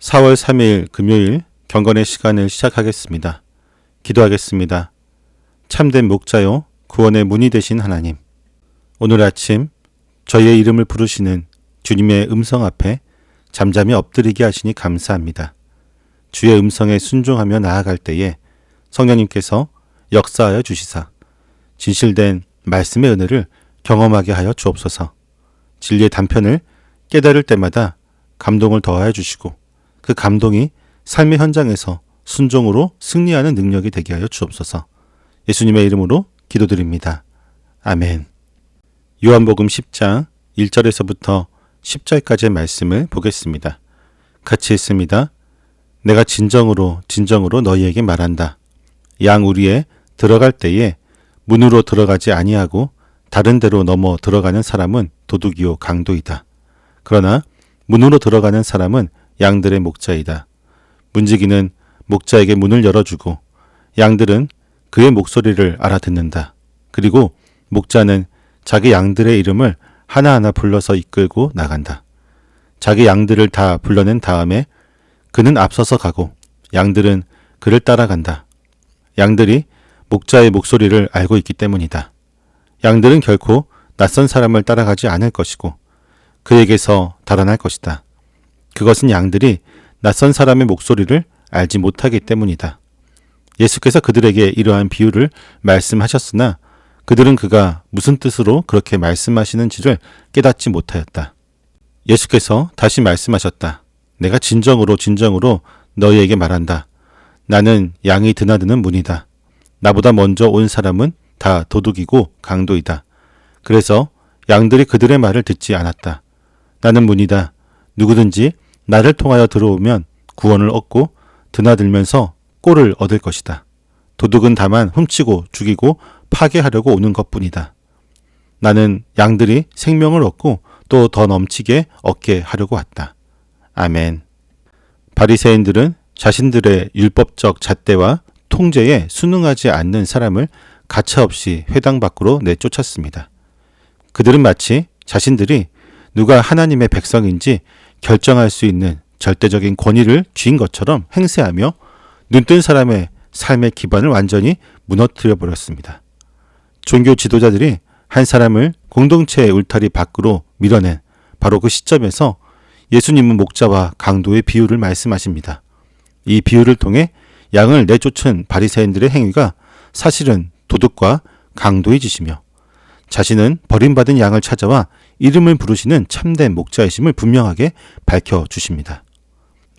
4월 3일 금요일 경건의 시간을 시작하겠습니다. 기도하겠습니다. 참된 목자요 구원의 문이 되신 하나님, 오늘 아침 저희의 이름을 부르시는 주님의 음성 앞에 잠잠히 엎드리게 하시니 감사합니다. 주의 음성에 순종하며 나아갈 때에 성령님께서 역사하여 주시사 진실된 말씀의 은혜를 경험하게 하여 주옵소서. 진리의 단편을 깨달을 때마다 감동을 더하여 주시고 그 감동이 삶의 현장에서 순종으로 승리하는 능력이 되게 하여 주옵소서. 예수님의 이름으로 기도드립니다. 아멘. 요한복음 10장 1절에서부터 10절까지의 말씀을 보겠습니다. 같이 읽습니다. 내가 진정으로 너희에게 말한다. 양 우리에 들어갈 때에 문으로 들어가지 아니하고 다른 데로 넘어 들어가는 사람은 도둑이요 강도이다. 그러나 문으로 들어가는 사람은 양들의 목자이다. 문지기는 목자에게 문을 열어주고 양들은 그의 목소리를 알아듣는다. 그리고 목자는 자기 양들의 이름을 하나하나 불러서 이끌고 나간다. 자기 양들을 다 불러낸 다음에 그는 앞서서 가고 양들은 그를 따라간다. 양들이 목자의 목소리를 알고 있기 때문이다. 양들은 결코 낯선 사람을 따라가지 않을 것이고 그에게서 달아날 것이다. 그것은 양들이 낯선 사람의 목소리를 알지 못하기 때문이다. 예수께서 그들에게 이러한 비유를 말씀하셨으나 그들은 그가 무슨 뜻으로 그렇게 말씀하시는지를 깨닫지 못하였다. 예수께서 다시 말씀하셨다. 내가 진정으로 너희에게 말한다. 나는 양이 드나드는 문이다. 나보다 먼저 온 사람은 다 도둑이고 강도이다. 그래서 양들이 그들의 말을 듣지 않았다. 나는 문이다. 누구든지 나를 통하여 들어오면 구원을 얻고 드나들면서 꼴을 얻을 것이다. 도둑은 다만 훔치고 죽이고 파괴하려고 오는 것뿐이다. 나는 양들이 생명을 얻고 또 더 넘치게 얻게 하려고 왔다. 아멘. 바리새인들은 자신들의 율법적 잣대와 통제에 순응하지 않는 사람을 가차없이 회당 밖으로 내쫓았습니다. 그들은 마치 자신들이 누가 하나님의 백성인지 결정할 수 있는 절대적인 권위를 쥔 것처럼 행세하며 눈뜬 사람의 삶의 기반을 완전히 무너뜨려 버렸습니다. 종교 지도자들이 한 사람을 공동체의 울타리 밖으로 밀어낸 바로 그 시점에서 예수님은 목자와 강도의 비유를 말씀하십니다. 이 비유를 통해 양을 내쫓은 바리새인들의 행위가 사실은 도둑과 강도의 짓이며 자신은 버림받은 양을 찾아와 이름을 부르시는 참된 목자이심을 분명하게 밝혀주십니다.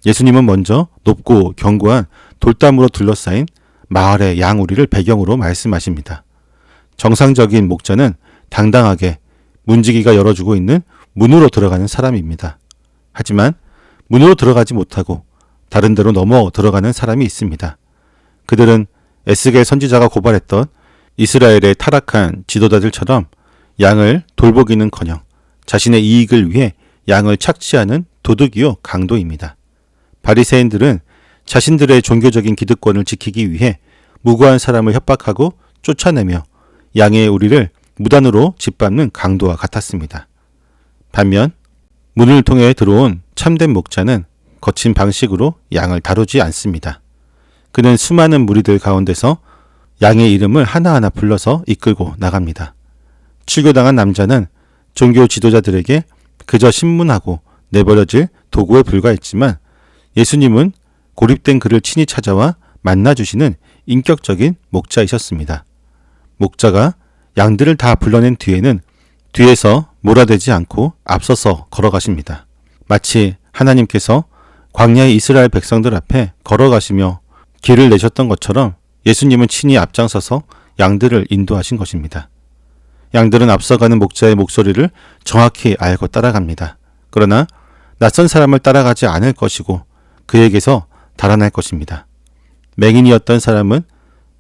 예수님은 먼저 높고 견고한 돌담으로 둘러싸인 마을의 양우리를 배경으로 말씀하십니다. 정상적인 목자는 당당하게 문지기가 열어주고 있는 문으로 들어가는 사람입니다. 하지만 문으로 들어가지 못하고 다른 데로 넘어 들어가는 사람이 있습니다. 그들은 에스겔 선지자가 고발했던 이스라엘의 타락한 지도자들처럼 양을 돌보기는커녕 자신의 이익을 위해 양을 착취하는 도둑이요 강도입니다. 바리새인들은 자신들의 종교적인 기득권을 지키기 위해 무고한 사람을 협박하고 쫓아내며 양의 우리를 무단으로 짓밟는 강도와 같았습니다. 반면 문을 통해 들어온 참된 목자는 거친 방식으로 양을 다루지 않습니다. 그는 수많은 무리들 가운데서 양의 이름을 하나하나 불러서 이끌고 나갑니다. 출교당한 남자는 종교 지도자들에게 그저 신문하고 내버려질 도구에 불과했지만 예수님은 고립된 그를 친히 찾아와 만나주시는 인격적인 목자이셨습니다. 목자가 양들을 다 불러낸 뒤에는 뒤에서 몰아대지 않고 앞서서 걸어가십니다. 마치 하나님께서 광야의 이스라엘 백성들 앞에 걸어가시며 길을 내셨던 것처럼 예수님은 친히 앞장서서 양들을 인도하신 것입니다. 양들은 앞서가는 목자의 목소리를 정확히 알고 따라갑니다. 그러나 낯선 사람을 따라가지 않을 것이고 그에게서 달아날 것입니다. 맹인이었던 사람은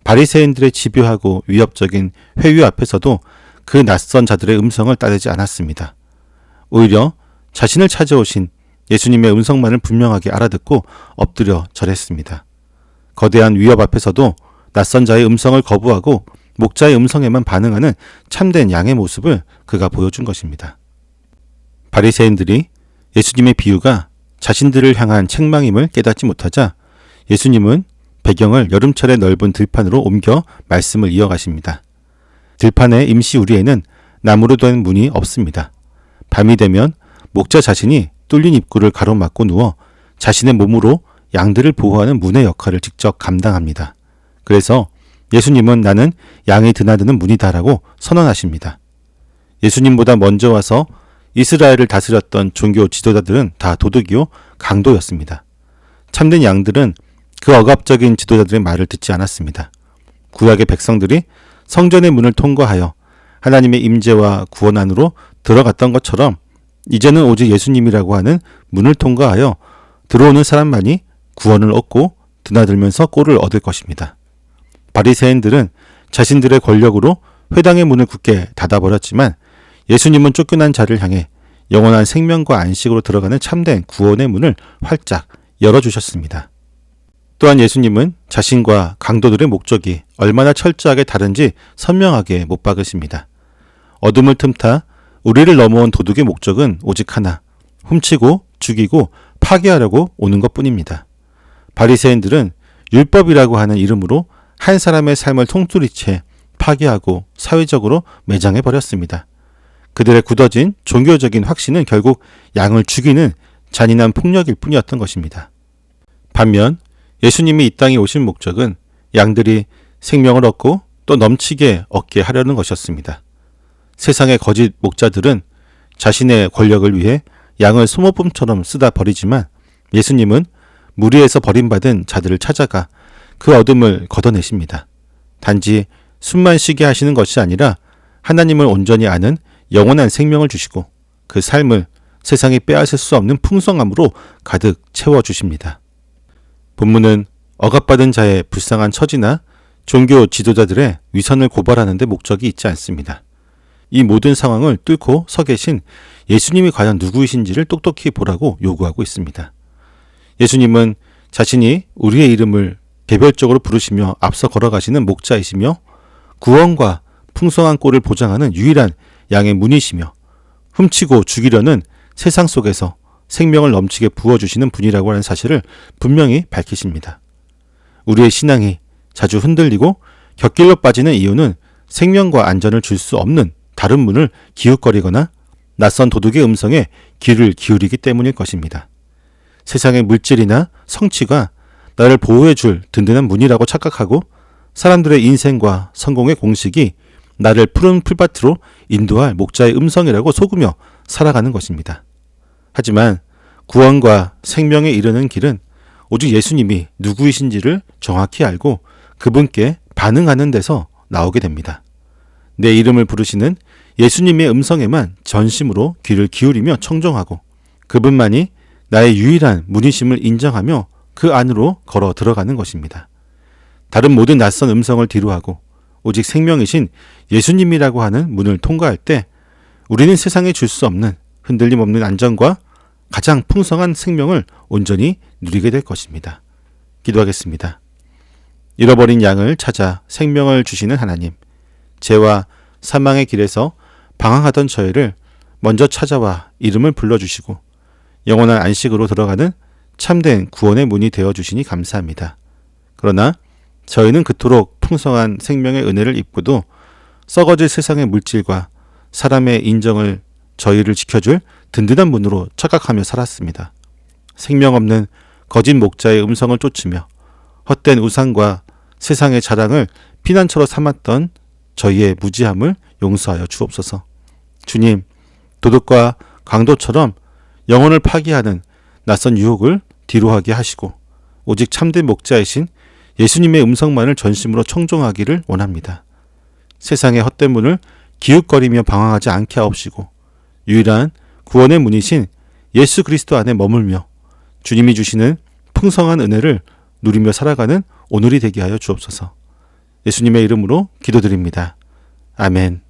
바리새인들의 집요하고 위협적인 회유 앞에서도 그 낯선 자들의 음성을 따르지 않았습니다. 오히려 자신을 찾아오신 예수님의 음성만을 분명하게 알아듣고 엎드려 절했습니다. 거대한 위협 앞에서도 낯선 자의 음성을 거부하고 목자의 음성에만 반응하는 참된 양의 모습을 그가 보여준 것입니다. 바리새인들이 예수님의 비유가 자신들을 향한 책망임을 깨닫지 못하자 예수님은 배경을 여름철의 넓은 들판으로 옮겨 말씀을 이어가십니다. 들판의 임시 우리에는 나무로 된 문이 없습니다. 밤이 되면 목자 자신이 뚫린 입구를 가로막고 누워 자신의 몸으로 양들을 보호하는 문의 역할을 직접 감당합니다. 그래서 예수님은 나는 양이 드나드는 문이다라고 선언하십니다. 예수님보다 먼저 와서 이스라엘을 다스렸던 종교 지도자들은 다 도둑이요 강도였습니다. 참된 양들은 그 억압적인 지도자들의 말을 듣지 않았습니다. 구약의 백성들이 성전의 문을 통과하여 하나님의 임재와 구원 안으로 들어갔던 것처럼 이제는 오직 예수님이라고 하는 문을 통과하여 들어오는 사람만이 구원을 얻고 드나들면서 꼴을 얻을 것입니다. 바리새인들은 자신들의 권력으로 회당의 문을 굳게 닫아버렸지만 예수님은 쫓겨난 자를 향해 영원한 생명과 안식으로 들어가는 참된 구원의 문을 활짝 열어주셨습니다. 또한 예수님은 자신과 강도들의 목적이 얼마나 철저하게 다른지 선명하게 못 박으십니다. 어둠을 틈타 우리를 넘어온 도둑의 목적은 오직 하나, 훔치고 죽이고 파괴하려고 오는 것뿐입니다. 바리새인들은 율법이라고 하는 이름으로 한 사람의 삶을 통뚜리째 파괴하고 사회적으로 매장해 버렸습니다. 그들의 굳어진 종교적인 확신은 결국 양을 죽이는 잔인한 폭력일 뿐이었던 것입니다. 반면 예수님이 이 땅에 오신 목적은 양들이 생명을 얻고 또 넘치게 얻게 하려는 것이었습니다. 세상의 거짓 목자들은 자신의 권력을 위해 양을 소모품처럼 쓰다 버리지만 예수님은 무리에서 버림받은 자들을 찾아가 그 어둠을 걷어내십니다. 단지 숨만 쉬게 하시는 것이 아니라 하나님을 온전히 아는 영원한 생명을 주시고 그 삶을 세상이 빼앗을 수 없는 풍성함으로 가득 채워주십니다. 본문은 억압받은 자의 불쌍한 처지나 종교 지도자들의 위선을 고발하는 데 목적이 있지 않습니다. 이 모든 상황을 뚫고 서 계신 예수님이 과연 누구이신지를 똑똑히 보라고 요구하고 있습니다. 예수님은 자신이 우리의 이름을 개별적으로 부르시며 앞서 걸어가시는 목자이시며 구원과 풍성한 꼴을 보장하는 유일한 양의 문이시며 훔치고 죽이려는 세상 속에서 생명을 넘치게 부어주시는 분이라고 하는 사실을 분명히 밝히십니다. 우리의 신앙이 자주 흔들리고 곁길로 빠지는 이유는 생명과 안전을 줄 수 없는 다른 문을 기웃거리거나 낯선 도둑의 음성에 귀를 기울이기 때문일 것입니다. 세상의 물질이나 성취가 나를 보호해줄 든든한 문이라고 착각하고 사람들의 인생과 성공의 공식이 나를 푸른 풀밭으로 인도할 목자의 음성이라고 속으며 살아가는 것입니다. 하지만 구원과 생명에 이르는 길은 오직 예수님이 누구이신지를 정확히 알고 그분께 반응하는 데서 나오게 됩니다. 내 이름을 부르시는 예수님의 음성에만 전심으로 귀를 기울이며 청종하고 그분만이 나의 유일한 문이심을 인정하며 그 안으로 걸어 들어가는 것입니다. 다른 모든 낯선 음성을 뒤로하고 오직 생명이신 예수님이라고 하는 문을 통과할 때 우리는 세상에 줄 수 없는 흔들림 없는 안전과 가장 풍성한 생명을 온전히 누리게 될 것입니다. 기도하겠습니다. 잃어버린 양을 찾아 생명을 주시는 하나님, 죄와 사망의 길에서 방황하던 저희를 먼저 찾아와 이름을 불러주시고 영원한 안식으로 들어가는 참된 구원의 문이 되어주시니 감사합니다. 그러나 저희는 그토록 풍성한 생명의 은혜를 입고도 썩어질 세상의 물질과 사람의 인정을 저희를 지켜줄 든든한 문으로 착각하며 살았습니다. 생명 없는 거짓 목자의 음성을 쫓으며 헛된 우상과 세상의 자랑을 피난처로 삼았던 저희의 무지함을 용서하여 주옵소서. 주님, 도둑과 강도처럼 영혼을 파괴하는 낯선 유혹을 뒤로하게 하시고 오직 참된 목자이신 예수님의 음성만을 전심으로 청종하기를 원합니다. 세상의 헛된 문을 기웃거리며 방황하지 않게 하옵시고 유일한 구원의 문이신 예수 그리스도 안에 머물며 주님이 주시는 풍성한 은혜를 누리며 살아가는 오늘이 되게 하여 주옵소서. 예수님의 이름으로 기도드립니다. 아멘.